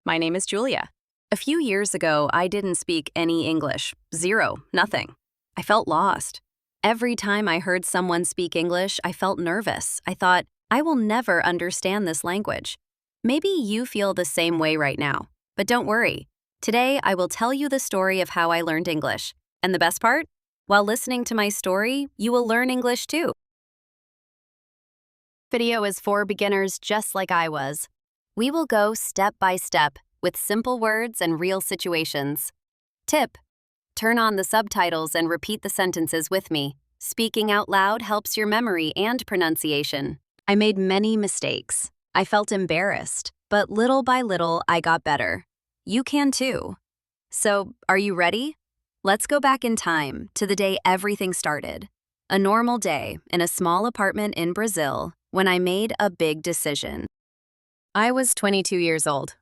My name is Julia. A few years ago, I didn't speak any English. Zero, nothing. I felt lost. Every time I heard someone speak English, I felt nervous. I thought, I will never understand this language. Maybe you feel the same way right now. But don't worry. Today, I will tell you the story of how I learned English. And the best part? While listening to my story, you will learn English too. Video is for beginners just like I was. We will go step by step with simple words and real situations. Tip: turn on the subtitles and repeat the sentences with me. Speaking out loud helps your memory and pronunciation. I made many mistakes. I felt embarrassed, but little by little, I got better. You can too. So, are you ready? Let's go back in time to the day everything started. A normal day in a small apartment in Brazil when I made a big decision. I was 22 years old.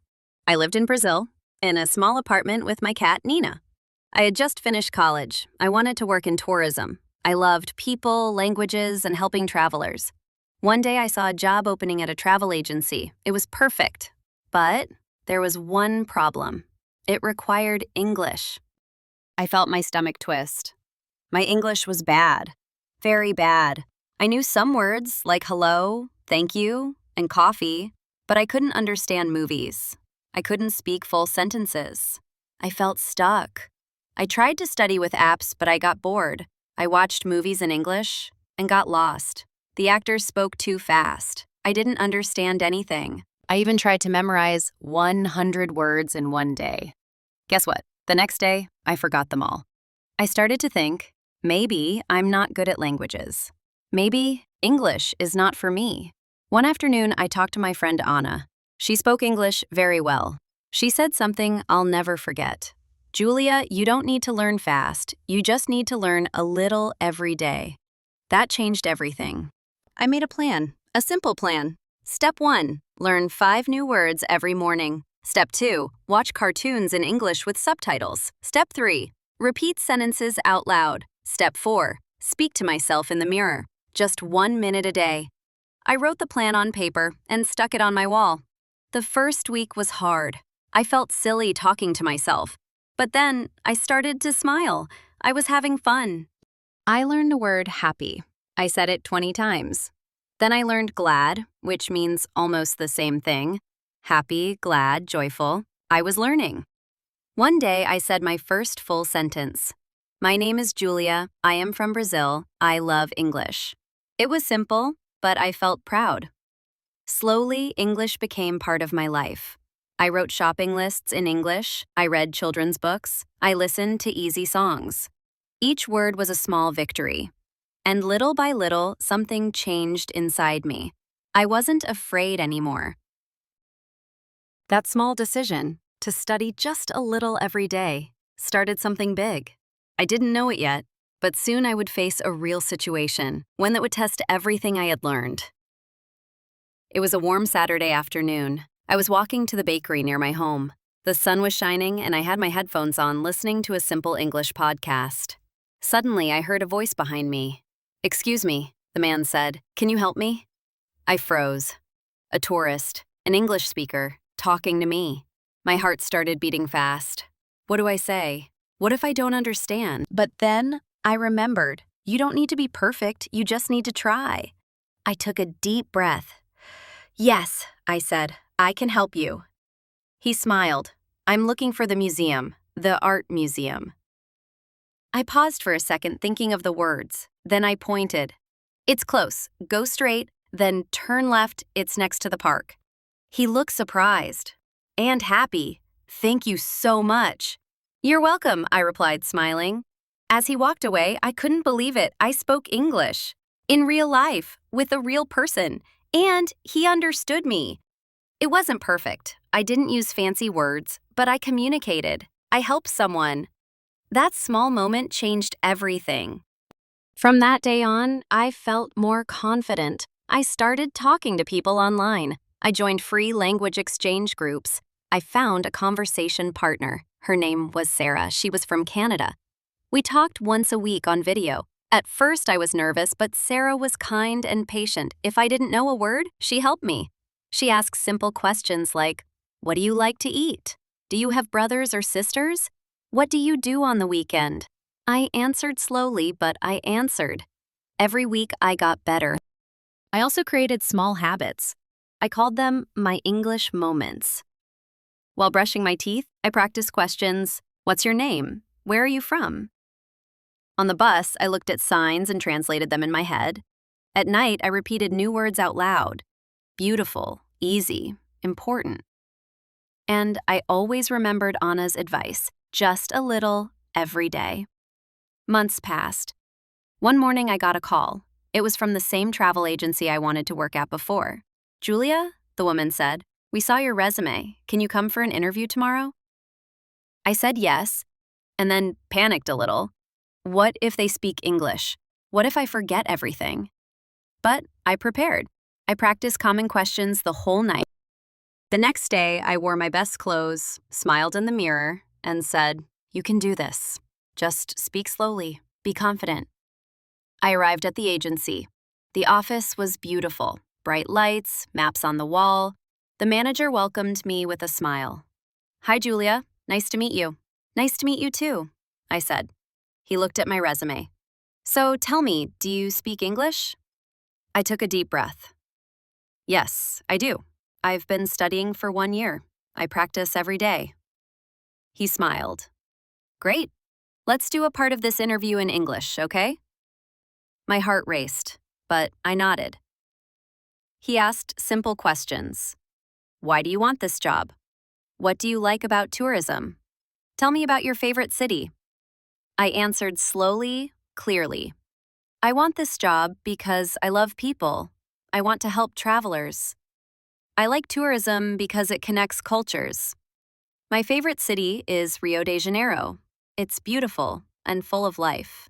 I lived in Brazil, in a small apartment with my cat, Nina. I had just finished college. I wanted to work in tourism. I loved people, languages, and helping travelers. One day I saw a job opening at a travel agency. It was perfect. But there was one problem. It required English. I felt my stomach twist. My English was bad. Very bad. I knew some words like hello, thank you, and coffee, but I couldn't understand movies. I couldn't speak full sentences. I felt stuck. I tried to study with apps, but I got bored. I watched movies in English and got lost. The actors spoke too fast. I didn't understand anything. I even tried to memorize 100 words in one day. Guess what? The next day, I forgot them all. I started to think, maybe I'm not good at languages. Maybe English is not for me. One afternoon, I talked to my friend Anna. She spoke English very well. She said something I'll never forget. Julia, you don't need to learn fast. You just need to learn a little every day. That changed everything. I made a plan, a simple plan. Step 1, learn 5 new words every morning. Step 2, watch cartoons in English with subtitles. Step 3, repeat sentences out loud. Step 4, speak to myself in the mirror. Just 1 minute a day. I wrote the plan on paper and stuck it on my wall. The first week was hard. I felt silly talking to myself. But then I started to smile. I was having fun. I learned the word happy. I said it 20 times. Then I learned glad, which means almost the same thing. Happy, glad, joyful. I was learning. One day I said my first full sentence. My name is Julia. I am from Brazil. I love English. It was simple, but I felt proud. Slowly, English became part of my life. I wrote shopping lists in English. I read children's books. I listened to easy songs. Each word was a small victory. And little by little, something changed inside me. I wasn't afraid anymore. That small decision, to study just a little every day, started something big. I didn't know it yet, but soon I would face a real situation, one that would test everything I had learned. It was a warm Saturday afternoon. I was walking to the bakery near my home. The sun was shining, and I had my headphones on listening to a simple English podcast. Suddenly, I heard a voice behind me. "Excuse me," the man said. "Can you help me?" I froze. A tourist, an English speaker, talking to me. My heart started beating fast. What do I say? What if I don't understand? But then I remembered, you don't need to be perfect, you just need to try. I took a deep breath. "Yes," I said, "I can help you." He smiled. "I'm looking for the museum, the art museum." I paused for a second thinking of the words. Then I pointed. "It's close. Go straight, then turn left. It's next to the park." He looked surprised and happy. "Thank you so much." "You're welcome," I replied, smiling. As he walked away, I couldn't believe it. I spoke English. In real life, with a real person. And he understood me. It wasn't perfect. I didn't use fancy words, but I communicated. I helped someone. That small moment changed everything. From that day on, I felt more confident. I started talking to people online. I joined free language exchange groups. I found a conversation partner. Her name was Sarah. She was from Canada. We talked once a week on video. At first, I was nervous, but Sarah was kind and patient. If I didn't know a word, she helped me. She asked simple questions like, What do you like to eat? Do you have brothers or sisters? What do you do on the weekend? I answered slowly, but I answered. Every week I got better. I also created small habits. I called them my English moments. While brushing my teeth, I practiced questions. What's your name? Where are you from? On the bus, I looked at signs and translated them in my head. At night, I repeated new words out loud. Beautiful, easy, important. And I always remembered Anna's advice, just a little, every day. Months passed. One morning I got a call. It was from the same travel agency I wanted to work at before. Julia, the woman said, we saw your resume. Can you come for an interview tomorrow? I said yes, and then panicked a little. What if they speak English? What if I forget everything? But I prepared. I practiced common questions the whole night. The next day, I wore my best clothes, smiled in the mirror, and said, you can do this. Just speak slowly. Be confident. I arrived at the agency. The office was beautiful. Bright lights, maps on the wall. The manager welcomed me with a smile. Hi, Julia. Nice to meet you. Nice to meet you too, I said. He looked at my resume. So tell me, do you speak English? I took a deep breath. Yes, I do. I've been studying for 1 year. I practice every day. He smiled. Great. Let's do a part of this interview in English, okay? My heart raced, but I nodded. He asked simple questions. Why do you want this job? What do you like about tourism? Tell me about your favorite city. I answered slowly, clearly. I want this job because I love people. I want to help travelers. I like tourism because it connects cultures. My favorite city is Rio de Janeiro. It's beautiful and full of life.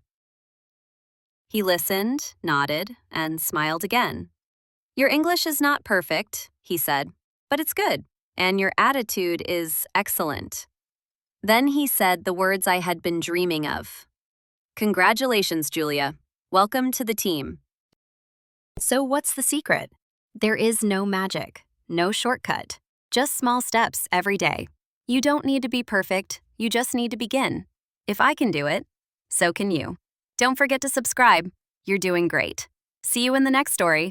He listened, nodded, and smiled again. Your English is not perfect, he said, but it's good, and your attitude is excellent. Then he said the words I had been dreaming of. Congratulations, Julia. Welcome to the team. So what's the secret? There is no magic, no shortcut, just small steps every day. You don't need to be perfect, you just need to begin. If I can do it, so can you. Don't forget to subscribe. You're doing great. See you in the next story.